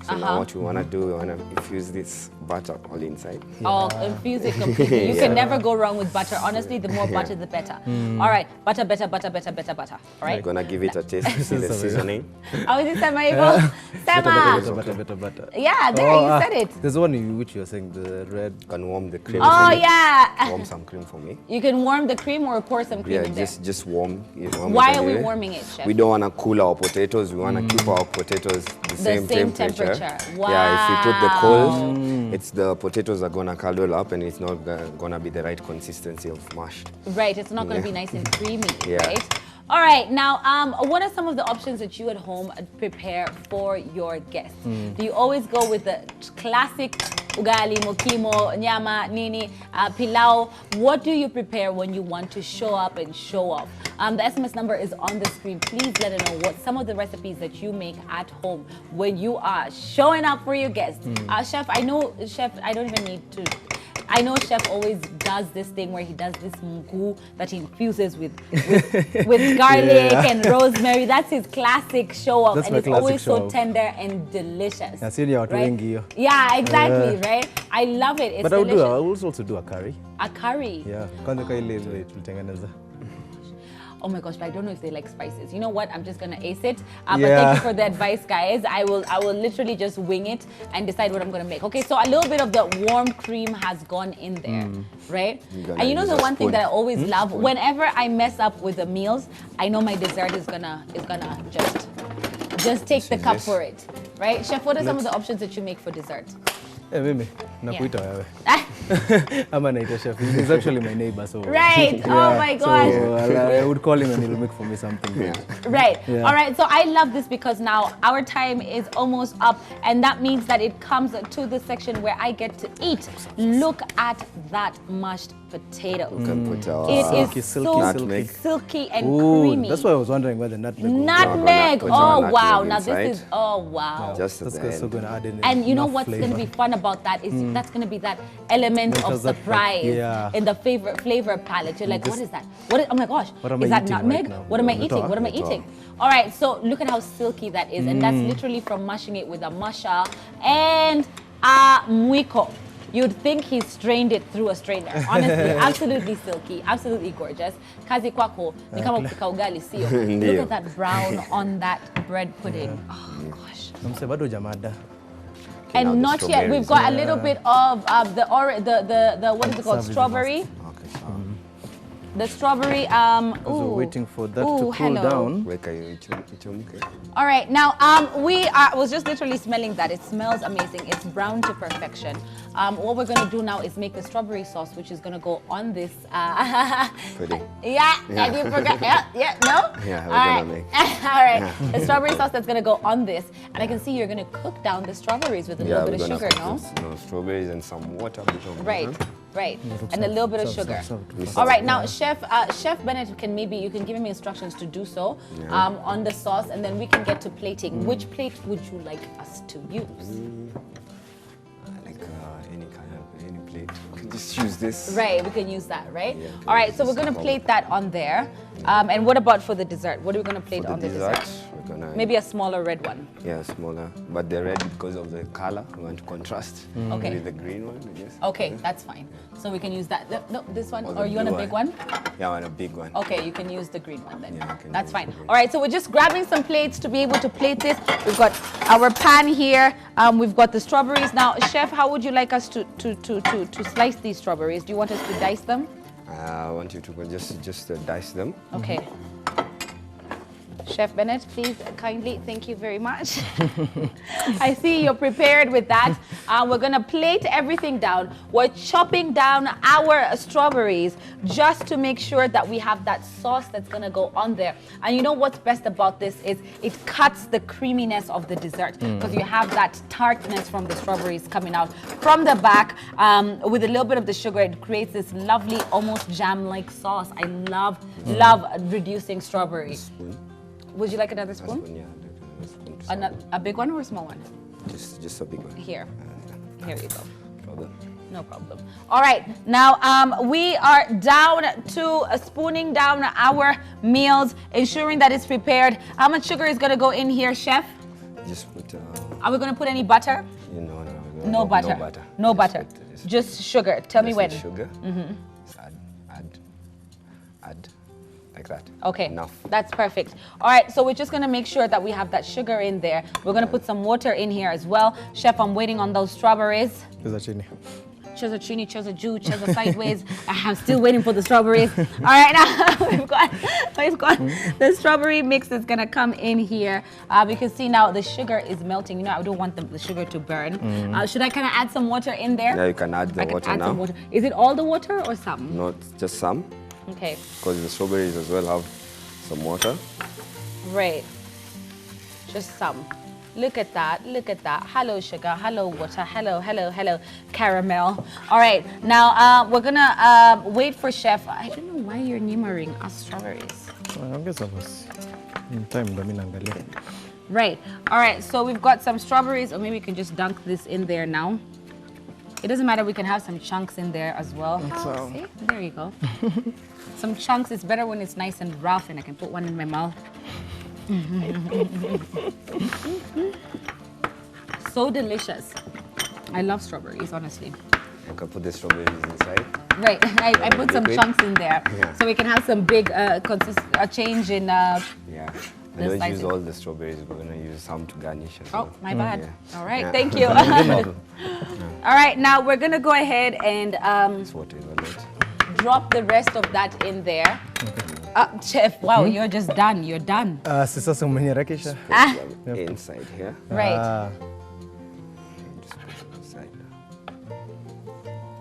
So now what we want to do, we want to infuse this butter all inside. Oh, infuse it completely. You can never go wrong with butter. Honestly, the more butter, the better. All right, butter. All right. We're gonna give it a taste. See the seasoning. Oh, is it Sema? Sema. Butter. Yeah, there, you said it. There's one in which you're saying, the red. Can warm the cream. Oh, for me. yeah. Warm some cream for me. You can warm the cream or pour some cream Yeah, in there. just warm. Why are we warming it, Chef? We don't want to cool our potatoes. We want to keep our potatoes the same temperature. Wow. Yeah, if you put the cold, it's the potatoes are gonna cuddle up, and it's not gonna be the right consistency of mash. Right, it's not going to be nice and creamy, Yeah. right? All right, now, what are some of the options that you at home prepare for your guests? Do you always go with the classic ugali, mokimo, nyama, nini, pilau? What do you prepare when you want to show up and show off? The SMS number is on the screen. Please let us know what some of the recipes that you make at home when you are showing up for your guests. Chef, I don't even need to I know Chef always does this thing where he does this mguu that he infuses with garlic and rosemary. That's his classic show up, and it's always so tender and delicious. Right? Yeah, exactly, right? I love it. It's but delicious. I will also do a curry. A curry? Yeah. Oh my gosh, but I don't know if they like spices. You know what? I'm just gonna ace it. But thank you for the advice, guys. I will literally just wing it and decide what I'm gonna make. Okay, so a little bit of the warm cream has gone in there, right? And you know the one thing that I always love, whenever I mess up with the meals, I know my dessert is gonna just take the cup for it, right? Chef, what are some of the options that you make for dessert? Mimi, nakuita wewe. Ama naita Chef. He's actually my neighbor, so. Right. Yeah. Oh my gosh. So I would call him and he'll make for me something. Yeah. Right. Yeah. All right. So I love this because now our time is almost up, and that means that it comes to the section where I get to eat. Look at that mashed potato. It is silky and creamy. That's why I was wondering where the nutmeg. Nutmeg. Oh wow. Now this is wow. Just that's so going to add in. And you know what's going to be fun about that is that's going to be that element of surprise in the flavor palette. You're like, what is that? Oh my gosh, is that nutmeg? Right, what am I eating? What am I eating? All right, so look at how silky that is, and that's literally from mashing it with a masher and a mwiko. You'd think he strained it through a strainer. Honestly, absolutely silky, absolutely gorgeous. Kazi kwako ni kama kupika ugali, sio? Look at that brown on that bread pudding. Oh gosh. And not yet. We've got a little bit of the what is it called? Strawberry. The strawberry. We're waiting for that to cool down. All right. Now was just literally smelling that. It smells amazing. It's brown to perfection. What we're gonna do now is make the strawberry sauce, which is gonna go on this. Pudding. Yeah. And you forgot. Yeah. No. Yeah. We're gonna make. All right. The strawberry sauce that's gonna go on this, and I can see you're gonna cook down the strawberries with a little bit of sugar, no? No, strawberries and some water. Right, and a little bit of sugar. All right, now Chef Bennett, you can give me instructions to do so on the sauce, and then we can get to plating. Which plate would you like us to use? Like any plate. We can just use this. Right, we can use that, right? Yeah, all right, so we're gonna plate that on there. And what about for the dessert? What are we gonna plate on the dessert? Maybe a smaller red one. Yeah, smaller. But the red, because of the color, we want to contrast with the green one, I guess. Okay, that's fine. So we can use that. No, this one. Or you want a big one? Yeah, I want a big one. Okay, you can use the green one then. Yeah, that's fine. All right, so we're just grabbing some plates to be able to plate this. We've got our pan here. We've got the strawberries. Now, Chef, how would you like us to slice these strawberries? Do you want us to dice them? I want you to just dice them. Okay. Chef Bennett, please kindly, thank you very much. I see you're prepared with that. We're gonna plate everything down. We're chopping down our strawberries just to make sure that we have that sauce that's gonna go on there. And you know what's best about this is it cuts the creaminess of the dessert because you have that tartness from the strawberries coming out from the back with a little bit of the sugar. It creates this lovely, almost jam-like sauce. I love reducing strawberries. Would you like another spoon? A big one or a small one? Just a big one. Here you go. Problem. No problem. All right, now we are down to spooning down our meals, ensuring that it's prepared. How much sugar is gonna go in here, Chef? Just put. Are we gonna put any butter? No butter. No butter. Just sugar. Tell me when. Sugar. Add. Like that. Okay, enough. That's perfect. All right, so we're just gonna make sure that we have that sugar in there. We're gonna put some water in here as well. Chef, I'm waiting on those strawberries. Chesa chini, chesa Jew, chesa sideways. I'm still waiting for the strawberries. All right, now we've got the strawberry mix that's gonna come in here. You can see now the sugar is melting. You know, I don't want the sugar to burn. Should I kind of add some water in there? Yeah, you can add the water now. Some water. Is it all the water or some? No, just some. Okay. Because the strawberries as well have some water. Right. Just some. Look at that. Hello, sugar. Hello, water. Hello, caramel. All right. Now, we're going to wait for Chef. I don't know why you're numbering us strawberries. I guess I was in time. Right. All right. So we've got some strawberries, or maybe we can just dunk this in there now. It doesn't matter, we can have some chunks in there as well. Oh, see? There you go. Some chunks, it's better when it's nice and rough and I can put one in my mouth. So delicious. I love strawberries, honestly. I can put the strawberries inside. Right, I put some liquid. chunks in there. Yeah. So we can have some big change in... Yeah. I The don't slicing. use all the strawberries. We're going to use some to garnish as Oh, well. my bad. Yeah. All right, Yeah. thank you. All right, now we're going to go ahead and It's whatever, not. drop the rest of that in there. Chef, wow, you're just done. You're done. Sasa umenyerekesha. Ah, Inside here. right. Just put it inside.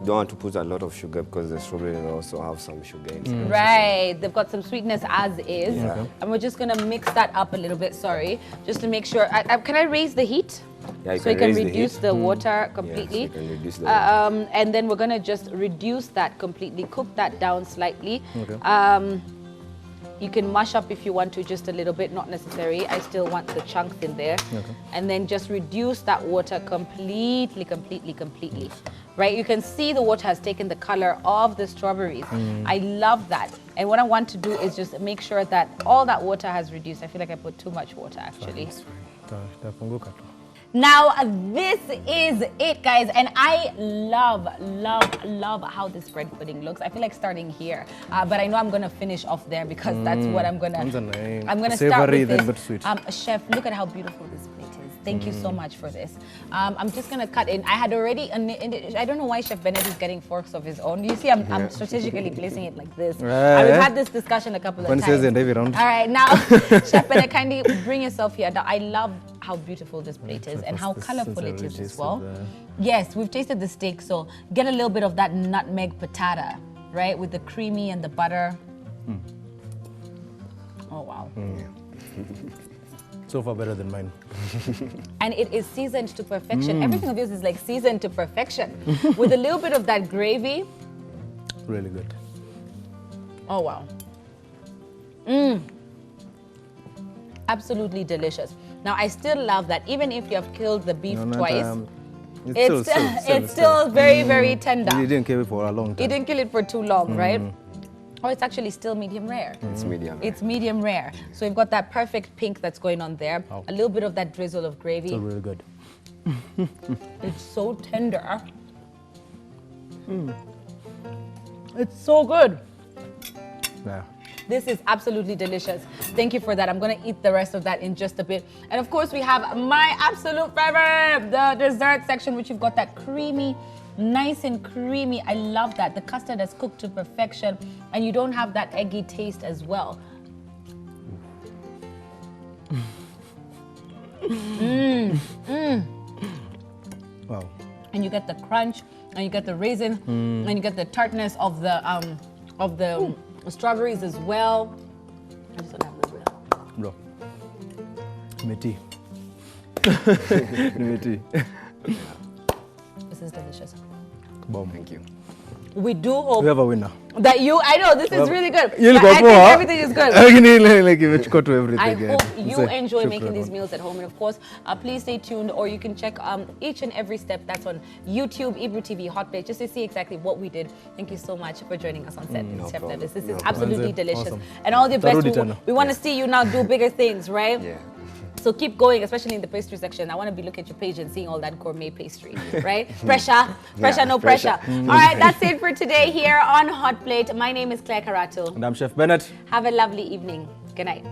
Don't want to put a lot of sugar because the strawberries also have some sugar inside. Right, they've got some sweetness as is. Yeah. And we're just gonna mix that up a little bit, sorry, just to make sure. Can I raise the heat? Yeah, you So you can raise the reduce heat. the water Yeah, so completely. you can reduce the And then we're gonna just reduce that completely, cook that down slightly. Okay. You can mash up if you want to, just a little bit, not necessary. I still want the chunks in there. Okay. And then just reduce that water completely. Right, you can see the water has taken the color of the strawberries. I love that. And what I want to do is just make sure that all that water has reduced. I feel like I put too much water actually. Tafunguka tu. Now, this is it, guys, and I love how this bread pudding looks. I feel like starting here, but I know I'm gonna finish off there because that's what I'm gonna start Savory, with then this. but sweet. Chef, look at how beautiful this plate is. Thank you so much for this. I'm just gonna cut in. I had already, I don't know why Chef Bennett is getting forks of his own. You see, I'm strategically placing it like this. Right. We've had this discussion a couple of When it times. says in every round. All right, now, Chef Bennett, kindly bring yourself here. Now, I love how beautiful this plate is and how colorful it is as well. Yes, we've tasted the steak, so get a little bit of that nutmeg patata, right, with the creamy and the butter. Oh, wow. So far better than mine. And it is seasoned to perfection. Everything of yours is like seasoned to perfection with a little bit of that gravy. Really good. Oh, wow. Absolutely delicious. Now, I still love that even if you have killed the beef twice, it's still very, very tender. You didn't kill it for a long time. You didn't kill it for too long, right? Oh, it's actually still medium rare. It's medium. It's medium rare. So we've got that perfect pink that's going on there. Wow. A little bit of that drizzle of gravy. So really good. It's so tender. It's so good. Yeah. This is absolutely delicious. Thank you for that. I'm going to eat the rest of that in just a bit. And of course, we have my absolute favorite, the dessert section, which you've got that creamy, nice and creamy. I love that. The custard has cooked to perfection, and you don't have that eggy taste as well. Wow. And you get the crunch, and you get the raisin, and you get the tartness of the strawberries as well. I'm just gonna have a little bit. Bro. Meti. Meti. This is delicious. Bomb. Thank you. We do hope We have a winner. that I know this is really good. You'll But go I think for everything is good. like you've got to everything. I yeah. hope It's you like enjoy chef making these level. meals at home. And of course, please stay tuned, or you can check each and every step that's on YouTube, Ebru TV Hot Plate, just to see exactly what we did. Thank you so much for joining us on set, No Chef problem. Levis. This No is problem. absolutely Manze, delicious. awesome. And all the best. Tarudi tena. We want to see you now do bigger things, right? Yeah. So keep going, especially in the pastry section. I want to be looking at your page and seeing all that gourmet pastry, right? Pressure, no pressure. All right, that's it for today here on Hot Plate. My name is Claire Karatu. And I'm Chef Bennett. Have a lovely evening. Good night.